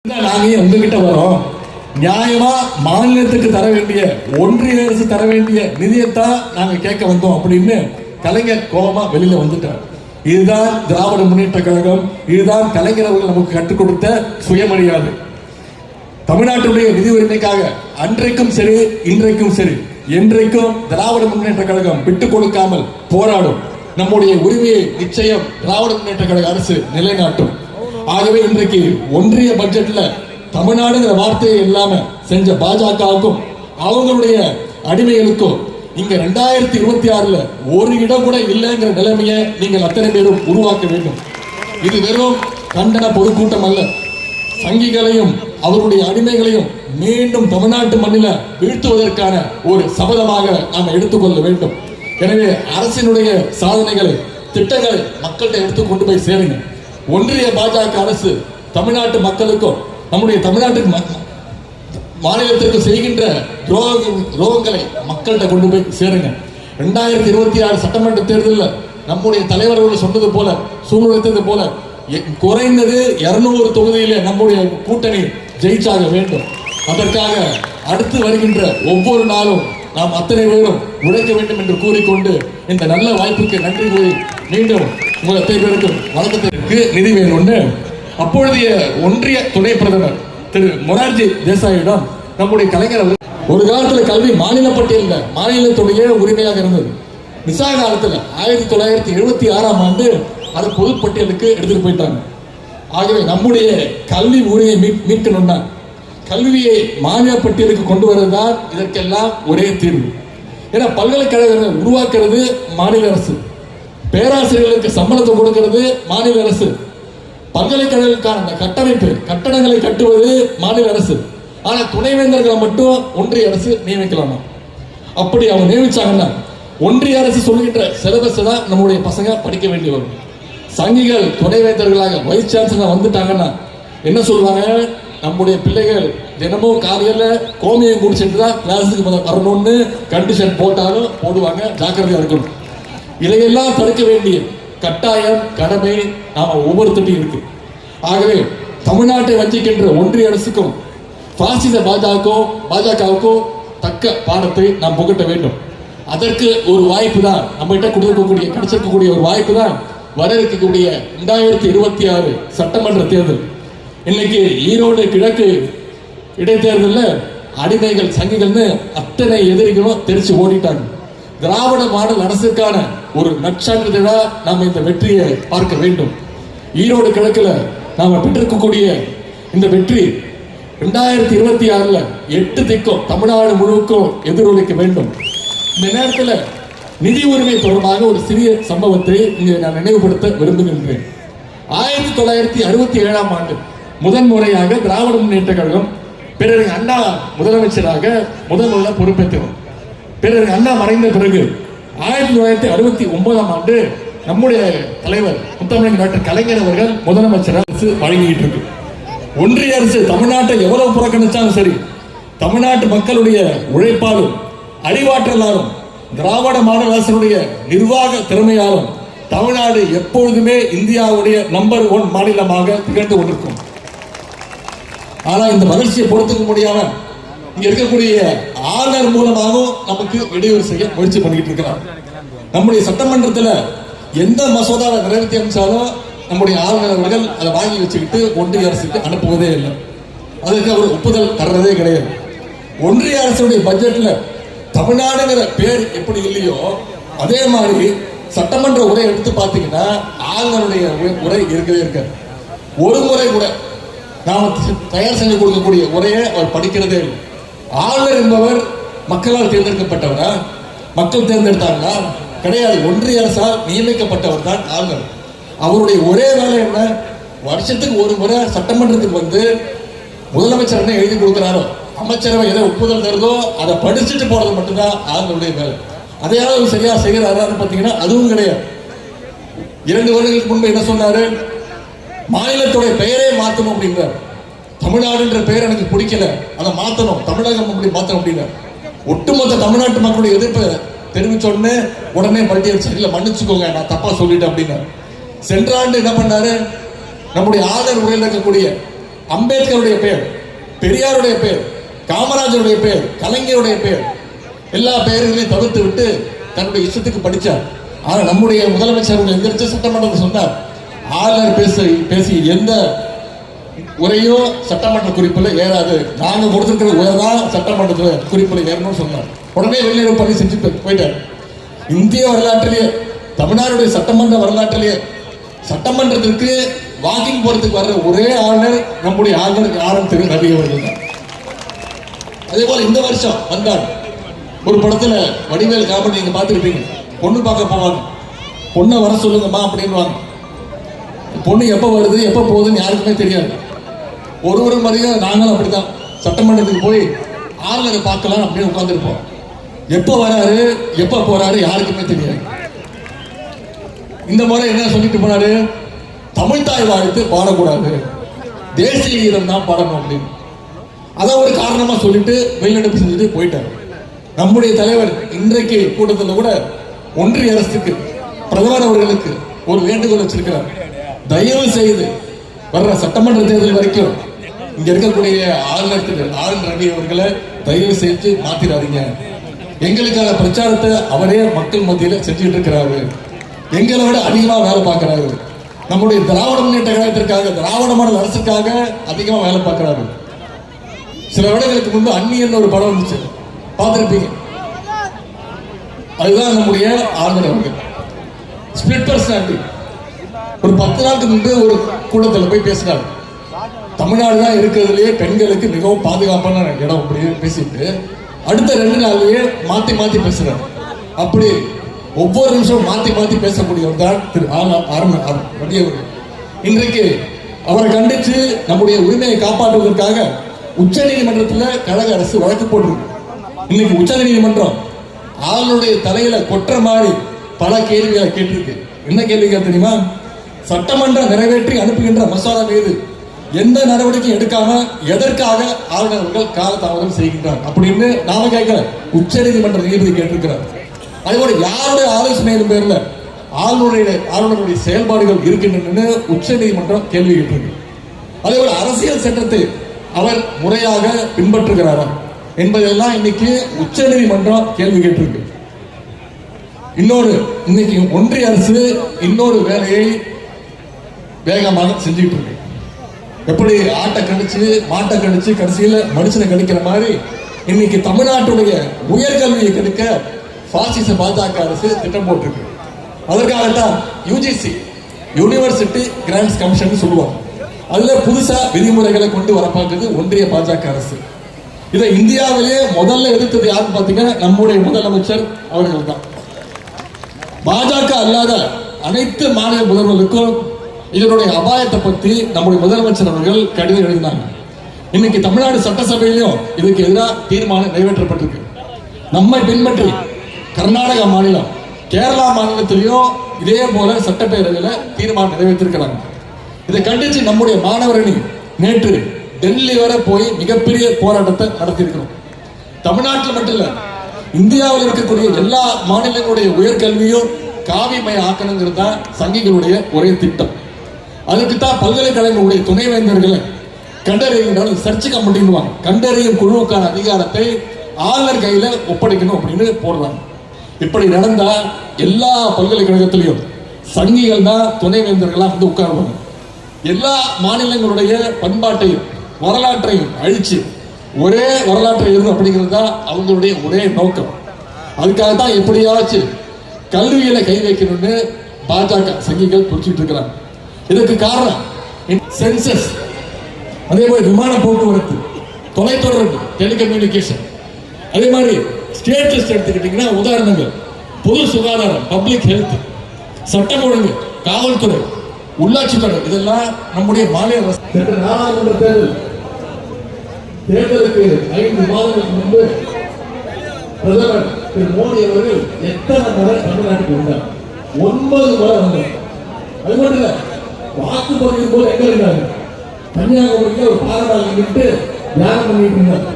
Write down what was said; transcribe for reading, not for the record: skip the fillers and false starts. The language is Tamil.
நாங்க உங்ககிட்ட வரோம். நியாயமா மாநிலத்துக்கு தர வேண்டிய, ஒன்றிய அரசு தர வேண்டிய நிதியத்தான் நாங்க கேட்க வந்தோம் அப்படின்னு கலைஞர் கோபமா வெளியில வந்துட்டார். இதுதான் திராவிட முன்னேற்ற கழகம், இதுதான் கலைஞர் அவர்கள் நமக்கு கற்றுக் கொடுத்த சுயமரியாதை. தமிழ்நாட்டுடைய நிதி உரிமைக்காக அன்றைக்கும் சரி, இன்றைக்கும் சரி, என்றைக்கும் திராவிட முன்னேற்ற கழகம் விட்டுக் கொடுக்காமல் போராடும். நம்முடைய உரிமையை நிச்சயம் திராவிட முன்னேற்ற கழக அரசு நிலைநாட்டும். ஆகவே இன்றைக்கு ஒன்றிய பட்ஜெட்ல தமிழ்நாடுங்கிற வார்த்தையை இல்லாம செஞ்ச பாஜகவுக்கும் அவங்களுடைய அடிமைகளுக்கும் இங்க 2026 ஒரு இடம் கூட இல்லைங்கிற நிலைமையை நீங்கள் அத்தனை பேரும் உருவாக்க வேண்டும். இது வெறும் கண்டன பொதுக்கூட்டம் அல்ல. சங்கிகளையும் அவருடைய அடிமைகளையும் மீண்டும் தமிழ்நாட்டு மண்ணில வீழ்த்துவதற்கான ஒரு சபதமாக நாம் எடுத்துக்கொள்ள வேண்டும். எனவே அரசினுடைய சாதனைகளை, திட்டங்களை மக்கள்கிட்ட எடுத்து கொண்டு போய் சேருங்க. ஒன்றிய பாஜக அரசு தமிழ்நாட்டு மக்களுக்கும் நம்முடைய தமிழ்நாட்டுக்கு மாநிலத்திற்கு செய்கின்ற துரோகங்களை மக்கள்கிட்ட கொண்டு போய் சேருங்க. 2026 சட்டமன்ற தேர்தலில் நம்முடைய தலைவர்கள் சொன்னது போல, சூழ்நிலைத்தது போல குறைந்தது 200 தொகுதியிலே நம்முடைய கூட்டணி ஜெயிச்சாக வேண்டும். அதற்காக அடுத்து வருகின்ற ஒவ்வொரு நாளும் நாம் அத்தனை பேரும் உழைக்க வேண்டும் என்று கூறிக்கொண்டு இந்த நல்ல வாய்ப்புக்கு நன்றி கூறி மீண்டும் உங்கள் அத்தனை பேருக்கும் வணக்கத்திற்கு நிதி வேணும்னு அப்பொழுதைய ஒன்றிய துணை பிரதமர் திரு மொரார்ஜி தேசாயிடம் நம்முடைய கலைஞர் ஒரு காலத்தில் கல்வி மாநில பட்டியலில் மாநிலத்துடைய உரிமையாக இருந்தது. நிசா காலத்தில் 1976 அதை பொதுப்பட்டியலுக்கு எடுத்துட்டு போயிட்டாங்க. ஆகவே நம்முடைய கல்வி உரிமையை மீட்கணும்னா கல்வியை மாநில பட்டியலுக்கு கொண்டு வருவதுதான் இதற்கெல்லாம் ஒரே தீர்வு. ஏன்னா பல்கலைக்கழகங்கள் உருவாக்குறது மாநில அரசு, பேராசிரியர்களுக்கு சம்பளத்தை கொடுக்கிறது மாநில அரசு, பல்கலைக்கழகங்களுக்கான அந்த கட்டமைப்பு கட்டடங்களை கட்டுவது மாநில அரசு. ஆனா துணைவேந்தர்களை மட்டும் ஒன்றிய அரசு நியமிக்கலாமா? அப்படி அவங்க நியமிச்சாங்கன்னா ஒன்றிய அரசு சொல்கின்ற சிலபஸ் தான் நம்முடைய பசங்க படிக்க வேண்டி வரும். சங்கிகள் துணைவேந்தர்களாக வைஸ் சான்சலர் வந்துட்டாங்கன்னா என்ன சொல்லுவாங்க? நம்முடைய பிள்ளைகள் தினமும் காலையில கோமியம் குடிச்சிட்டு தான் கிளாஸுக்கு வரணும்னு கண்டிஷன் போட்டாலும் போடுவாங்க. ஜாக்கிரதையா இருக்கணும். இதையெல்லாம் தடுக்க வேண்டிய கட்டாயம், கடமை நாம ஒவ்வொருத்தரையும் இருக்கு. ஆகவே தமிழ்நாட்டை வஞ்சிக்கின்ற ஒன்றிய அரசுக்கும் பாசிச பாஜகவுக்கும் தக்க பாடத்தை நாம் புகட்ட வேண்டும். அதற்கு ஒரு வாய்ப்பு தான் நம்ம கிட்ட கிடைச்சிருக்கக்கூடிய ஒரு வாய்ப்பு தான் வர இருக்கக்கூடிய 2026 சட்டமன்ற தேர்தல். இன்னைக்கு ஈரோடு கிழக்கு இடைத்தேர்தலில் அடிமைகள், சங்கிகள்னு அத்தனை எதிரிகளும் தெரிச்சு ஓடிட்டாங்க. திராவிட மாடல் அரசுக்கான ஒரு நற்சான்றிதழா நாம் இந்த வெற்றியை பார்க்க வேண்டும். ஈரோடு கிழக்குல நாம பெற்றிருக்கக்கூடிய இந்த வெற்றி 2026 8 திக்கும் தமிழ்நாடு முழுவதும் எதிரொலிக்க வேண்டும். இந்த நேரத்தில் நிதி உரிமை தொடர்பாக ஒரு சிறிய சம்பவத்தை இங்கே நான் நினைவுபடுத்த விரும்புகின்றேன். 1967 முதன்முறையாக திராவிட முன்னேற்ற கழகம் பிறகு அண்ணா முதலமைச்சராக முதல்ல பொறுப்பேற்றோம். பிறகு அண்ணா மறைந்த பிறகு 1969 நம்முடைய தலைவர் முத்தமிழ் டாக்டர் கலைஞர் அவர்கள் முதலமைச்சராக அரசு வழங்கிட்டு இருக்கு. ஒன்றிய அரசு தமிழ்நாட்டை எவ்வளவு புறக்கணிச்சாலும் சரி, தமிழ்நாட்டு மக்களுடைய உழைப்பாலும் அறிவாற்றலாலும் திராவிட மாடல் அரசுடைய நிர்வாக திறமையாலும் தமிழ்நாடு எப்பொழுதுமே இந்தியாவுடைய நம்பர் 1 மாநிலமாக திகழ்ந்து கொண்டிருக்கும். ஆனா இந்த மகிழ்ச்சியை பொறுத்துக்க முடியாம இங்க இருக்கக்கூடிய ஆளுநர் மூலமாகவும் நமக்கு இடையூறு செய்ய முயற்சி பண்ணிட்டு இருக்கிறார். நம்முடைய சட்டமன்றத்தில் எந்த மசோதாவை நிறைவேற்றி அமைச்சாலும் நம்முடைய ஆளுநர் அவர்கள் அதை வாங்கி வச்சுக்கிட்டு ஒன்றிய அரசுக்கு அனுப்புவதே இல்லை. அதுக்கு அவர் ஒப்புதல் தர்றதே கிடையாது. ஒன்றிய அரசுடைய பட்ஜெட்ல தமிழ்நாடுங்கிற பேர் எப்படி இல்லையோ அதே மாதிரி சட்டமன்ற உரை எடுத்து பார்த்தீங்கன்னா ஆளுநருடைய உரை இருக்கவே இருக்காது. ஒரு முறை கூட நாம் தயார் செஞ்சு கொடுக்கக்கூடிய உரையை அவர் படிக்கிறதே இல்லை. ஆளுநர் என்பவர் மக்களால் தேர்ந்தெடுக்கப்பட்டவரா? மக்கள் தேர்ந்தெடுத்தாங்களா? கிடையாது. ஒன்றிய அரசால் நியமிக்கப்பட்டவர் தான் ஆளுநர். அவருடைய ஒரே வேலை என்ன? வருஷத்துக்கு ஒரு முறை சட்டமன்றத்துக்கு வந்து முதலமைச்சர் என்ன எழுதி கொடுக்கிறாரோ, அமைச்சரவை எதை ஒப்புதல் தருதோ அதை படிச்சுட்டு போறது மட்டும்தான் ஆளுநருடைய வேலை. அதையாவது சரியா செய்கிறாரான்னு பார்த்தீங்கன்னா அதுவும் கிடையாது. 2 வருடங்களுக்கு முன்பு என்ன சொன்னாரு? மாநிலத்துடைய பெயரே மாற்றணும் அப்படிங்கிறார். தமிழ்நாடுன்ற பெயர் எனக்கு பிடிக்கல, அதை மாற்றணும், தமிழகம் அப்படி மாற்றணும் அப்படின்னார். ஒட்டுமொத்த தமிழ்நாட்டு மக்களுடைய எதிர்ப்பை தெரிவிச்ச உடனே பல்டியர் இல்லை மன்னிச்சுக்கோங்க நான் தப்பா சொல்லிட்டேன் அப்படின்னாரு. சென்ற ஆண்டு என்ன பண்ணாரு? நம்முடைய ஆளுநர் உரையில் இருக்கக்கூடிய அம்பேத்கருடைய பெயர், பெரியாருடைய பெயர், காமராஜருடைய பெயர், கலைஞருடைய பெயர், எல்லா பெயர்களையும் தவிர்த்து விட்டு தன்னுடைய இஷ்டத்துக்கு படித்தார். ஆனால் நம்முடைய முதலமைச்சர் எந்திரிச்சு சட்டமன்றத்தில் சொன்னார், ஆளுநர் பேசி எந்த உரையோ சட்டமன்ற குறிப்பில் ஏறாது, நாங்கள் கொடுத்துருக்கிற உரை தான் சட்டமன்றத்தில் குறிப்பில் ஏறணும்னு சொன்னார். உடனே வெளிநடப்பு பண்ணி செஞ்சு போயிட்டார். இந்திய வரலாற்றிலேயே, தமிழ்நாடுடைய சட்டமன்ற வரலாற்றிலேயே சட்டமன்றத்திற்கு வாக்கிங் போறதுக்கு வர்ற ஒரே ஆளுநர் நம்முடைய ஆளுநர் ஆர்.என். ரவி அவர்கள் தான். அதே போல இந்த வருஷம் வந்தார். ஒரு படத்துல வடிவேல் காமெடி நீங்க பார்த்துருப்பீங்க. பொண்ணு பார்க்க போவாங்க, பொண்ணை வர சொல்லுங்கம்மா அப்படின்வாங்க. பொண்ணு எப்போ வருது எப்போ போகுதுன்னு யாருக்குமே தெரியாது. ஒரு முறையும் நாங்களும் அப்படித்தான் சட்டமன்றத்துக்கு போய் ஆளுநரை பார்க்கலாம் அப்படின்னு உட்காந்துருப்போம். எப்போ வராரு எப்போ போறாரு யாருக்குமே தெரியாது. இந்த முறை என்ன சொல்லிட்டு போனாரு, தமிழ் தாய் வாழ்த்து பாடக்கூடாது, தேசிய கீதம் தான் பாடணும் அப்படின்னு. அதை ஒரு காரணமா சொல்லிட்டு வெளிநடப்பு செஞ்சுட்டு போயிட்டாரு. நம்முடைய தலைவர் இன்றைக்கு கூட்டத்தில் கூட ஒன்றிய அரசுக்கு, பிரதமர் அவர்களுக்கு ஒரு வேண்டுகோள் வச்சிருக்கிறார். தயவு செய்து வர்ற சட்டமன்ற தேர்தல் வரைக்கும் இங்க இருக்கக்கூடிய ஆளுநர் ரவி அவர்களை தயவு செஞ்சு மாத்திராதீங்க. எங்களுக்கான பிரச்சாரத்தை அவரே மக்கள் மத்தியில் செஞ்சுட்டு இருக்கிறாரு. எங்களை விட அதிகமாக வேலை பார்க்கிறாரு. நம்முடைய திராவிட முன்னேற்ற கழகத்திற்காக, திராவிட மாடல் அரசுக்காக அதிகமாக வேலை பார்க்கிறாரு. சில வருடங்களுக்கு முன்பு அந்நியன் ஒரு படம் வந்துச்சு, பார்த்துருப்பீங்க. அதுதான் நம்முடைய ஆளுநர் அவர்கள். Split personality. ஒரு 10 நாளுக்கு முன்பு ஒரு கூட்டத்தில் போய் பேசினார். தமிழ்நாடு தான் இருக்கிறதுலேயே பெண்களுக்கு மிகவும் பாதுகாப்பான இடம் அப்படின்னு பேசிட்டு அடுத்த 2 நாள்லயே மாத்தி மாத்தி பேசுறாரு. அப்படி ஒவ்வொரு நிமிஷம் மாத்தி மாத்தி பேசக்கூடியவர் தான் திரு ரவி அவர்கள். இன்றைக்கு அவரை கண்டித்து நம்முடைய உரிமையை காப்பாற்றுவதற்காக உச்ச நீதிமன்றத்தில் கழக அரசு வழக்கு போட்டிருக்கு. இன்னைக்கு உச்ச நீதிமன்றம் ஆளுநருடைய தலையில கொற்ற மாதிரி பல கேள்விகளை கேட்டிருக்கு. என்ன கேள்விகள் தெரியுமா? சட்டமன்றம் நிறைவேற்றி அனுப்புகின்ற மசோதா மீது எந்த நடவடிக்கை எடுக்காம எதற்காக ஆளுநர்கள் காலதாமதம் செய்கின்றார் அப்படின்னு நாம கேட்கல, உச்ச நீதிமன்ற நீதிபதி கேட்டிருக்கிறார். அதேபோல யாருடைய ஆலோசனையின் பேர்ல ஆளுநருடைய செயல்பாடுகள் இருக்கின்றன உச்ச நீதிமன்றம் கேள்வி கேட்டிருக்கு. அதேபோல அரசியல் சட்டத்தை அவர் முறையாக பின்பற்றுகிறாரா என்பதெல்லாம் இன்னைக்கு உச்ச நீதிமன்றம் கேள்வி கேட்டிருக்கு. இன்னைக்கு ஒன்றிய அரசு இன்னொரு வேலையை வேகமாக செஞ்சுட்டு இருக்கு. எப்படி ஆட்டை கடிச்சு மாட்டை கடிச்சு கடைசியில் மனுஷனை கடிக்கிற மாதிரி இன்னைக்கு தமிழ்நாட்டுடைய உயர்கல்வியை கெடுக்க பாசிச பாஜக அரசு திட்டம் போட்டிருக்கு. அதற்காகத்தான் யுஜிசி, யூனிவர்சிட்டி கிராண்ட்ஸ் கமிஷன் சொல்லுவாங்க. அதுல புதுசா விதிமுறைகளை கொண்டு வர பார்க்குது ஒன்றிய பாஜக அரசு. இதை இந்தியாவிலேயே முதல்ல எதிர்த்தது யாருன்னு பார்த்தீங்கன்னா நம்முடைய முதலமைச்சர் அவர்கள் தான். பாஜக அல்லாத அனைத்து மாநில முதல்வர்களுக்கும் இதனுடைய அபாயத்தை பற்றி நம்முடைய முதலமைச்சர் அவர்கள் கடிதம் எழுதினாங்க. இன்னைக்கு தமிழ்நாடு சட்டசபையிலும் இதுக்கு எதிராக தீர்மானம் நிறைவேற்றப்பட்டிருக்கு. நம்மை பின்பற்றி கர்நாடக மாநிலம், கேரளா மாநிலத்திலையும் இதே போல சட்டப்பேரவையில் தீர்மானம் நிறைவேற்றிருக்கிறாங்க. இதை கண்டிச்சு நம்முடைய மாணவரணி நேற்று டெல்லி வரை போய் மிகப்பெரிய போராட்டத்தை நடத்தியிருக்கிறோம். தமிழ்நாட்டில் மட்டும் இல்ல, இந்தியாவில் இருக்கக்கூடிய எல்லா மாநிலங்களுடைய உயர்கல்வியும் காவிமய ஆக்கணுங்கிறது தான் சங்கிகளுடைய ஒரே திட்டம். அதுக்குத்தான் பல்கலைக்கழகங்களுடைய துணைவேந்தர்களை கண்டறியும் சர்ச் கமிட்டின்னுவாங்க, கண்டறியும் குழுவுக்கான அதிகாரத்தை ஆளுநர் கையில ஒப்படைக்கணும் அப்படின்னு போடுறாங்க. இப்படி நடந்தா எல்லா பல்கலைக்கழகத்திலையும் சங்கிகள் தான் துணைவேந்தர்களா வந்து உட்காருவாங்க. எல்லா மாநிலங்களுடைய பண்பாட்டையும் வரலாற்றையும் அழிச்சு ஒரே வரலாற்றை எழுதணும் அப்படிங்கிறது தான் அவங்களுடைய ஒரே நோக்கம். அதுக்காகத்தான் எப்படியாச்சும் கல்வியில கை வைக்கணும்னு பாஜக சங்கிகள் குறிச்சிட்டு இருக்கிறாங்க. இதுக்கு காரணம் சென்சஸ், அதே மாதிரி விமான போக்குவரத்து, தொலைத்தொடர்பு, டெலிகம்யூனிகேஷன், அதே மாதிரி ஸ்டேட் லிஸ்ட் எடுத்துக்கிட்டீங்கன்னா உதாரணங்கள் பொது சுகாதாரம், பப்ளிக் ஹெல்த், சட்டம் ஒழுங்கு, காவல்துறை, உள்ளாட்சித்துறை, இதெல்லாம் நம்முடைய மாநில நாடாளுமன்ற தேர்தலுக்கு 5 மாதங்களுக்கு முன்பு பிரதமர் திரு மோடி அவர்கள் எத்தனை முறை தமிழ்நாட்டுக்கு வந்தார்? 9 முறை வந்தார். அது மட்டும் இல்ல, வாக்குப்பதிவின் போது எங்க இருந்தாங்க? கன்னியாகுமரியில் ஒரு பாராளுமன்ற தியானம் பண்ணிட்டு இருந்தார்.